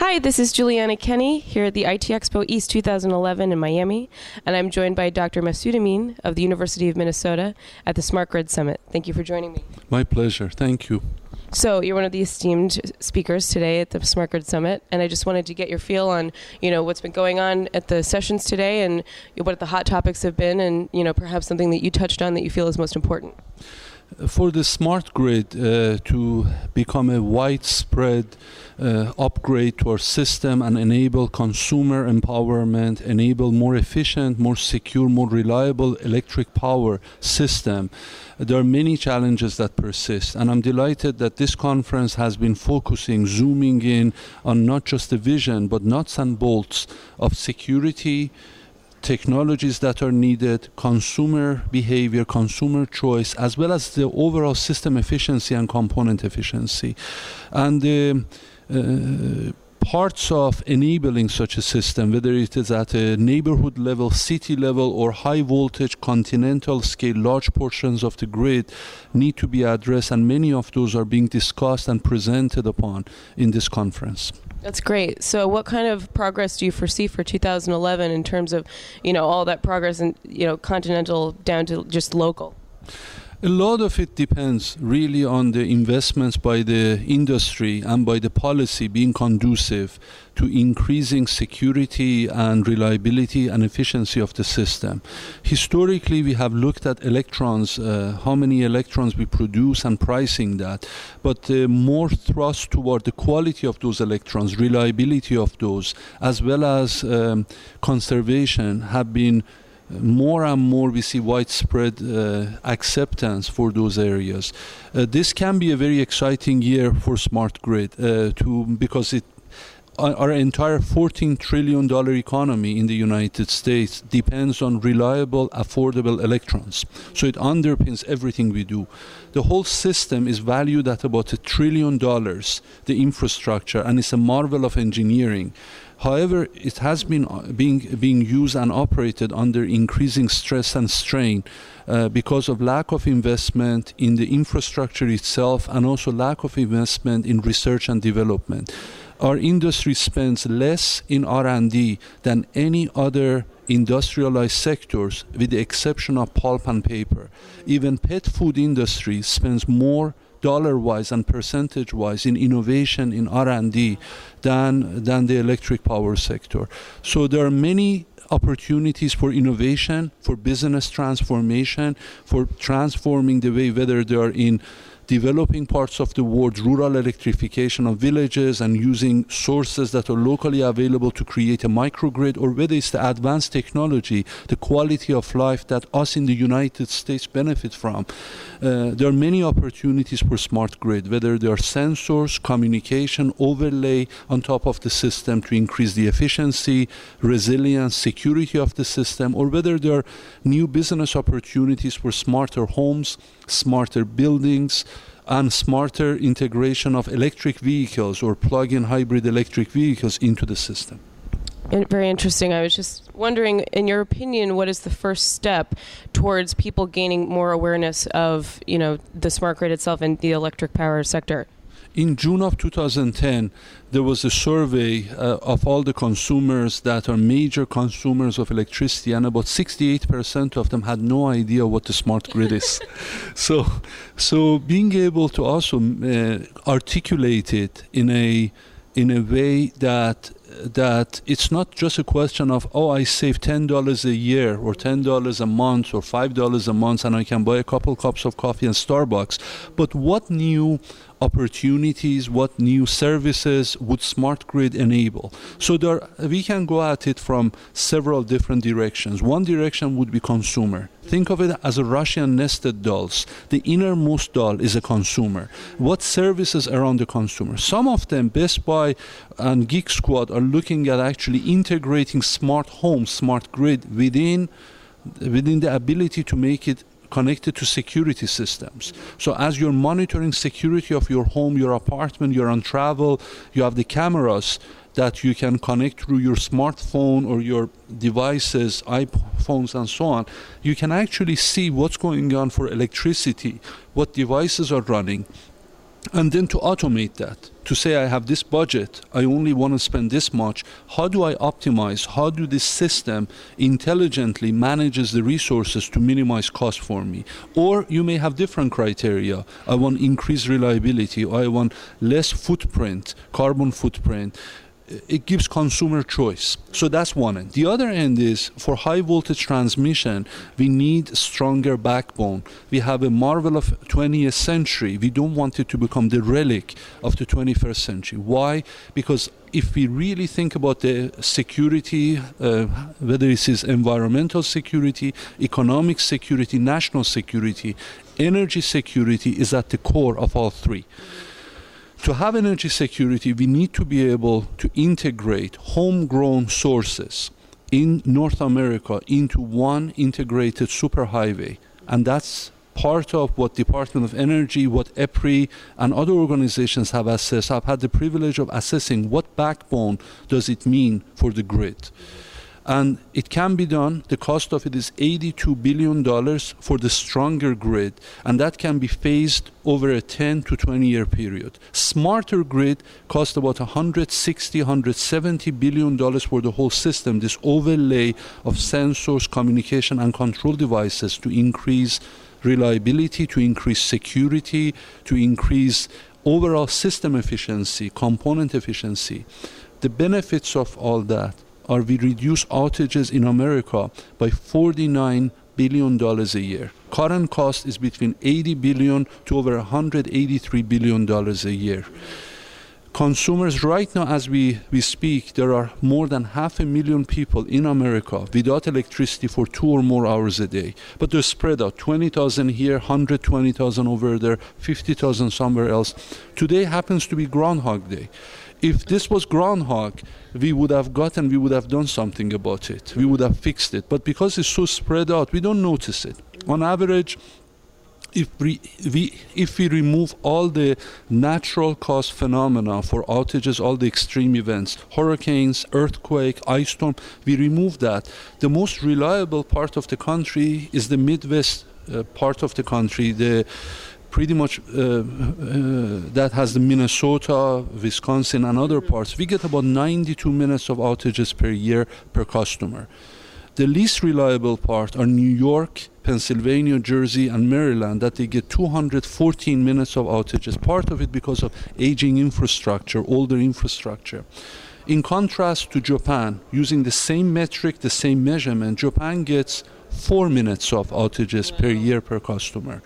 Hi, this is Juliana Kenny here at the IT Expo East 2011 in Miami, and I'm joined by Dr. Massoud Amin of the University of Minnesota at the Smart Grid Summit. Thank you for joining me. My pleasure. Thank you. So you're one of the esteemed speakers today at the Smart Grid Summit, and I just wanted to get your feel on, what's been going on at the sessions today and what the hot topics have been, and, perhaps something that you touched on that you feel is most important. For the smart grid to become a widespread upgrade to our system and enable consumer empowerment, enable more efficient, more secure, more reliable electric power system, there are many challenges that persist. And I'm delighted that this conference has been focusing, zooming in on not just the vision, but nuts and bolts of security, technologies that are needed, consumer behavior, consumer choice, as well as the overall system efficiency and component efficiency. And the parts of enabling such a system, whether it is at a neighborhood level, city level, or high voltage, continental scale, large portions of the grid need to be addressed, and many of those are being discussed and presented upon in this conference. That's great. So what kind of progress do you foresee for 2011 in terms of, all that progress and, continental down to just local? A lot of it depends really on the investments by the industry and by the policy being conducive to increasing security and reliability and efficiency of the system. Historically, we have looked at electrons, how many electrons we produce and pricing that, but more thrust toward the quality of those electrons, reliability of those, as well as conservation have been more and more. We see widespread acceptance for those areas. This can be a very exciting year for smart grid because our entire $14 trillion economy in the United States depends on reliable, affordable electrons. So it underpins everything we do. The whole system is valued at about $1 trillion, the infrastructure, and it's a marvel of engineering. However, it has been being used and operated under increasing stress and strain because of lack of investment in the infrastructure itself and also lack of investment in research and development. Our industry spends less in R&D than any other industrialized sectors, with the exception of pulp and paper. Even pet food industry spends more dollar-wise and percentage-wise in innovation in R&D than the electric power sector. So there are many opportunities for innovation, for business transformation, for transforming the way, whether they are in developing parts of the world, rural electrification of villages and using sources that are locally available to create a microgrid, or whether it's the advanced technology, the quality of life that us in the United States benefit from. There are many opportunities for smart grid, whether they are sensors, communication, overlay on top of the system to increase the efficiency, resilience, security of the system, or whether there are new business opportunities for smarter homes, smarter buildings, and smarter integration of electric vehicles or plug-in hybrid electric vehicles into the system. Very interesting. I was just wondering, in your opinion, what is the first step towards people gaining more awareness of, the smart grid itself and the electric power sector? In June of 2010, there was a survey of all the consumers that are major consumers of electricity, and about 68% of them had no idea what the smart grid is. So being able to also articulate it in a way that it's not just a question of, I save $10 a year or $10 a month or $5 a month and I can buy a couple cups of coffee in Starbucks, but what new opportunities, what new services would smart grid enable? So we can go at it from several different directions. One direction would be consumer. Think of it as a Russian nested dolls. The innermost doll is a consumer. What services around the consumer? Some of them, Best Buy and Geek Squad, are looking at actually integrating smart home, smart grid within the ability to make it connected to security systems. So as you're monitoring security of your home, your apartment, you're on travel, you have the cameras that you can connect through your smartphone or your devices, iPhones and so on. You can actually see what's going on for electricity, what devices are running, And then to automate that, to say I have this budget, I only want to spend this much. How do I optimize? How do this system intelligently manages the resources to minimize cost for me? Or you may have different criteria. I want increased reliability, or I want less footprint, carbon footprint. It gives consumer choice. So that's one end. The other end is for high voltage transmission, we need stronger backbone. We have a marvel of 20th century. We don't want it to become the relic of the 21st century. Why? Because if we really think about the security, whether it is environmental security, economic security, national security, energy security is at the core of all three. To have energy security, we need to be able to integrate homegrown sources in North America into one integrated superhighway. And that's part of what Department of Energy, what EPRI, and other organizations have assessed. I've had the privilege of assessing what backbone does it mean for the grid. And it can be done. The cost of it is $82 billion for the stronger grid, and that can be phased over a 10 to 20 year period. Smarter grid costs about $160, $170 billion for the whole system, this overlay of sensors, communication, and control devices to increase reliability, to increase security, to increase overall system efficiency, component efficiency. The benefits of all that are we reduce outages in America by $49 billion a year. Current cost is between $80 billion to over $183 billion a year. Consumers right now, as we speak, there are more than 500,000 people in America without electricity for 2 or more hours a day. But they're spread out, 20,000 here, 120,000 over there, 50,000 somewhere else. Today happens to be Groundhog Day. If this was Groundhog, we would have done something about it. We would have fixed it. But because it's so spread out, we don't notice it. On average, if we remove all the natural cause phenomena for outages, all the extreme events, hurricanes, earthquake, ice storm, we remove that. The most reliable part of the country is the Midwest part of the country, pretty much that has the Minnesota, Wisconsin, and other parts. We get about 92 minutes of outages per year per customer. The least reliable part are New York, Pennsylvania, Jersey, and Maryland, that they get 214 minutes of outages, part of it because of aging infrastructure, older infrastructure. In contrast to Japan, using the same metric, the same measurement, Japan gets 4 minutes of outages per year per customer.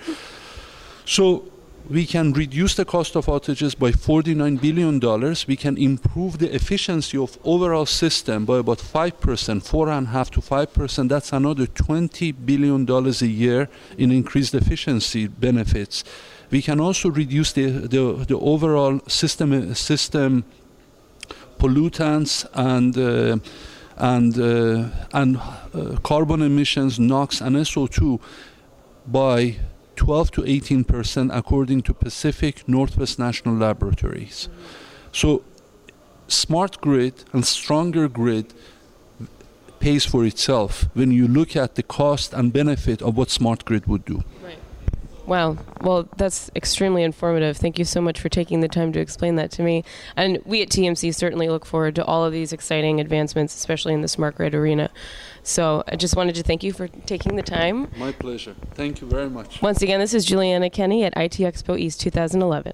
So we can reduce the cost of outages by $49 billion. We can improve the efficiency of overall system by about 5%, 4.5% to 5%. That's another $20 billion a year in increased efficiency benefits. We can also reduce the overall system pollutants and carbon emissions, NOx and SO2 by 12 to 18% according to Pacific Northwest National Laboratories. So smart grid and stronger grid pays for itself when you look at the cost and benefit of what smart grid would do. Right. Wow. Well, that's extremely informative. Thank you so much for taking the time to explain that to me. And we at TMC certainly look forward to all of these exciting advancements, especially in the smart grid arena. So I just wanted to thank you for taking the time. My pleasure. Thank you very much. Once again, this is Juliana Kenny at IT Expo East 2011.